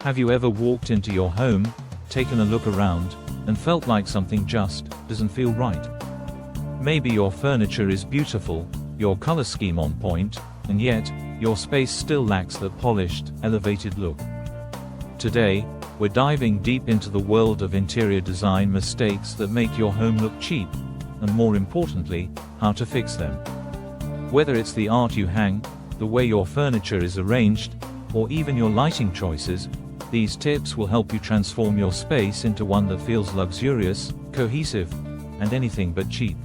Have you ever walked into your home, taken a look around, and felt like something just doesn't feel right? Maybe your furniture is beautiful, your color scheme on point, and yet, your space still lacks that polished, elevated look. Today, we're diving deep into the world of interior design mistakes that make your home look cheap, and more importantly, how to fix them. Whether it's the art you hang, the way your furniture is arranged, or even your lighting choices, these tips will help you transform your space into one that feels luxurious, cohesive, and anything but cheap.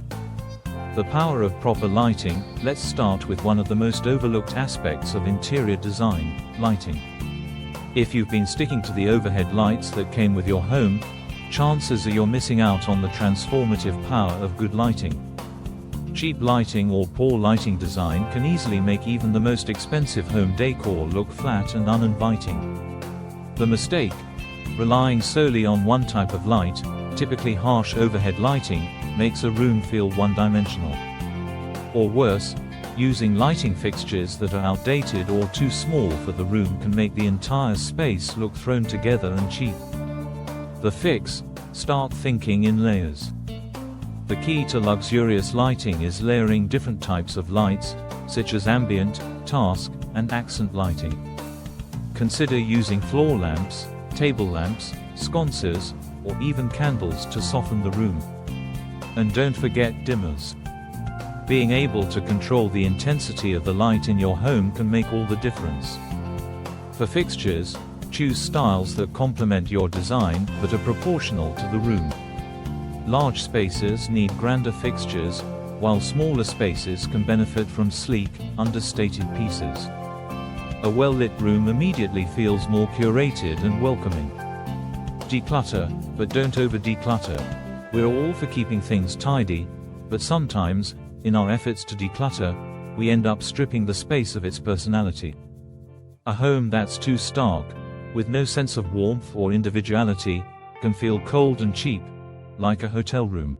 The power of proper lighting. Let's start with one of the most overlooked aspects of interior design, lighting. If you've been sticking to the overhead lights that came with your home, chances are you're missing out on the transformative power of good lighting. Cheap lighting or poor lighting design can easily make even the most expensive home decor look flat and uninviting. The mistake: relying solely on one type of light, typically harsh overhead lighting, makes a room feel one-dimensional. Or worse, using lighting fixtures that are outdated or too small for the room can make the entire space look thrown together and cheap. The fix: start thinking in layers. The key to luxurious lighting is layering different types of lights, such as ambient, task, and accent lighting. Consider using floor lamps, table lamps, sconces, or even candles to soften the room. And don't forget dimmers. Being able to control the intensity of the light in your home can make all the difference. For fixtures, choose styles that complement your design but are proportional to the room. Large spaces need grander fixtures, while smaller spaces can benefit from sleek, understated pieces. A well-lit room immediately feels more curated and welcoming. Declutter, but don't over-declutter. We're all for keeping things tidy, but sometimes, in our efforts to declutter, we end up stripping the space of its personality. A home that's too stark, with no sense of warmth or individuality, can feel cold and cheap, like a hotel room.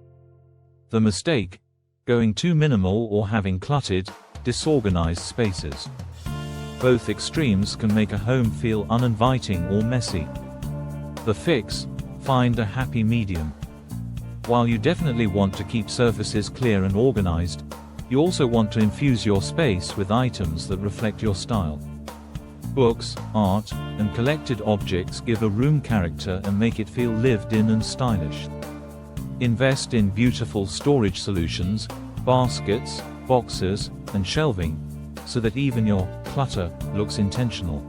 The mistake: going too minimal or having cluttered, disorganized spaces. Both extremes can make a home feel uninviting or messy. The fix: find a happy medium. While you definitely want to keep surfaces clear and organized, you also want to infuse your space with items that reflect your style. Books, art, and collected objects give a room character and make it feel lived in and stylish. Invest in beautiful storage solutions, baskets, boxes, and shelving, so that even your clutter looks intentional.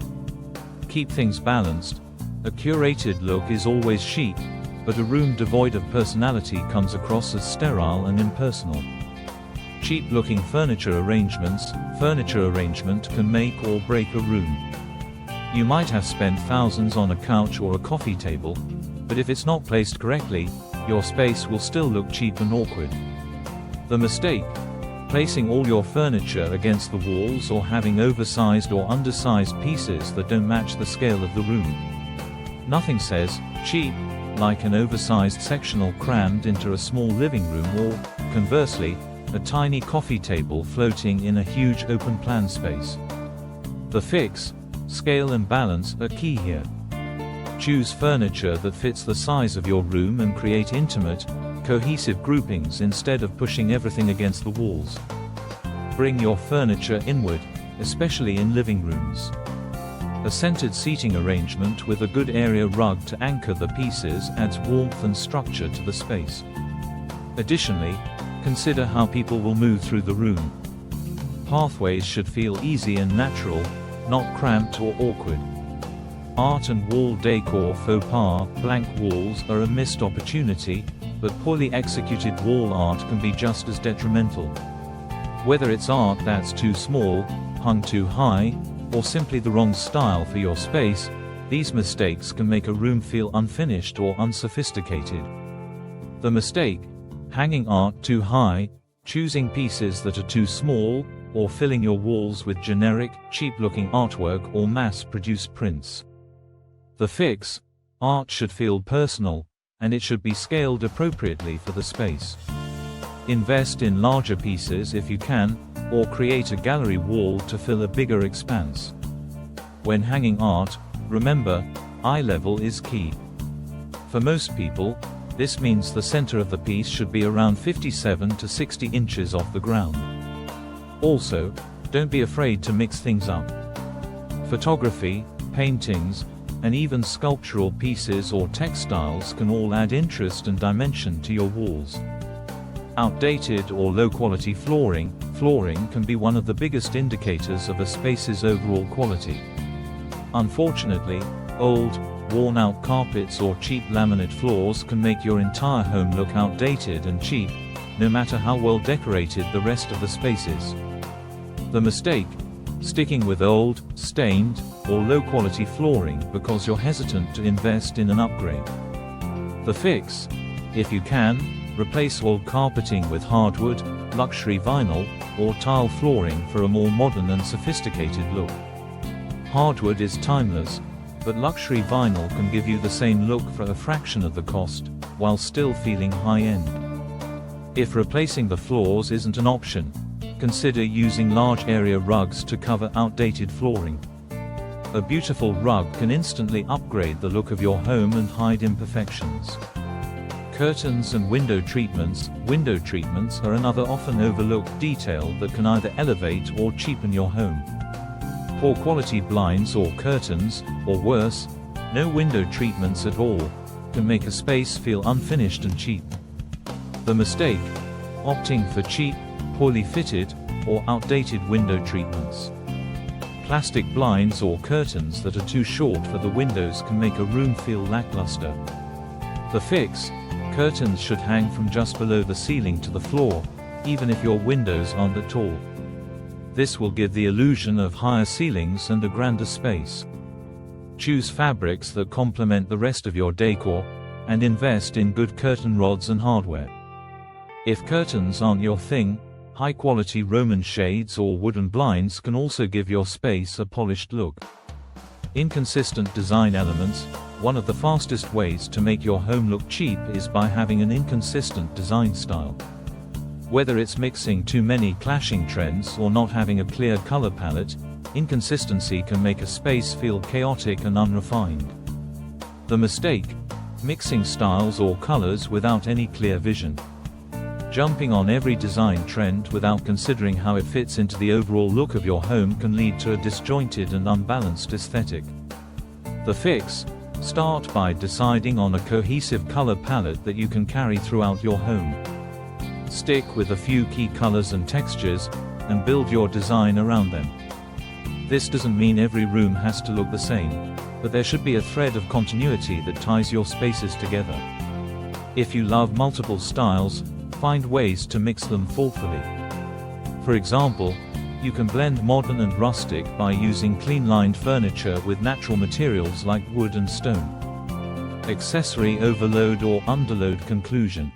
Keep things balanced. A curated look is always chic, but a room devoid of personality comes across as sterile and impersonal. Cheap-looking furniture arrangement can make or break a room. You might have spent thousands on a couch or a coffee table, but if it's not placed correctly, your space will still look cheap and awkward. The mistake: placing all your furniture against the walls or having oversized or undersized pieces that don't match the scale of the room. Nothing says cheap like an oversized sectional crammed into a small living room or, conversely, a tiny coffee table floating in a huge open-plan space. The fix: scale and balance are key here. Choose furniture that fits the size of your room and create intimate, cohesive groupings instead of pushing everything against the walls. Bring your furniture inward, especially in living rooms. A centered seating arrangement with a good area rug to anchor the pieces adds warmth and structure to the space. Additionally, consider how people will move through the room. Pathways should feel easy and natural, not cramped or awkward. Art and wall decor faux pas. Blank walls are a missed opportunity, but poorly executed wall art can be just as detrimental. Whether it's art that's too small, hung too high, or simply the wrong style for your space, these mistakes can make a room feel unfinished or unsophisticated. The mistake: hanging art too high, choosing pieces that are too small, or filling your walls with generic, cheap-looking artwork or mass-produced prints. The fix: art should feel personal, and it should be scaled appropriately for the space. Invest in larger pieces if you can, or create a gallery wall to fill a bigger expanse. When hanging art, remember, eye level is key. For most people, this means the center of the piece should be around 57 to 60 inches off the ground. Also, don't be afraid to mix things up. Photography, paintings, and even sculptural pieces or textiles can all add interest and dimension to your walls. Outdated or low-quality flooring can be one of the biggest indicators of a space's overall quality. Unfortunately, old, worn-out carpets or cheap laminate floors can make your entire home look outdated and cheap, no matter how well decorated the rest of the space is. The mistake: sticking with old, stained, or low-quality flooring because you're hesitant to invest in an upgrade. The fix: if you can, replace old carpeting with hardwood, luxury vinyl, or tile flooring for a more modern and sophisticated look. Hardwood is timeless, but luxury vinyl can give you the same look for a fraction of the cost, while still feeling high-end. If replacing the floors isn't an option, consider using large area rugs to cover outdated flooring. A beautiful rug can instantly upgrade the look of your home and hide imperfections. Curtains and window treatments are another often overlooked detail that can either elevate or cheapen your home. Poor quality blinds or curtains, or worse, no window treatments at all, can make a space feel unfinished and cheap. The mistake: opting for cheap, poorly fitted, or outdated window treatments. Plastic blinds or curtains that are too short for the windows can make a room feel lackluster. The fix: curtains should hang from just below the ceiling to the floor, even if your windows aren't that tall. This will give the illusion of higher ceilings and a grander space. Choose fabrics that complement the rest of your decor, and invest in good curtain rods and hardware. If curtains aren't your thing, high-quality Roman shades or wooden blinds can also give your space a polished look. Inconsistent design elements: one of the fastest ways to make your home look cheap is by having an inconsistent design style. Whether it's mixing too many clashing trends or not having a clear color palette, inconsistency can make a space feel chaotic and unrefined. The mistake: mixing styles or colors without any clear vision. Jumping on every design trend without considering how it fits into the overall look of your home can lead to a disjointed and unbalanced aesthetic. The fix: start by deciding on a cohesive color palette that you can carry throughout your home. Stick with a few key colors and textures, and build your design around them. This doesn't mean every room has to look the same, but there should be a thread of continuity that ties your spaces together. If you love multiple styles, find ways to mix them thoughtfully. For example, you can blend modern and rustic by using clean-lined furniture with natural materials like wood and stone. Accessory overload or underload conclusion.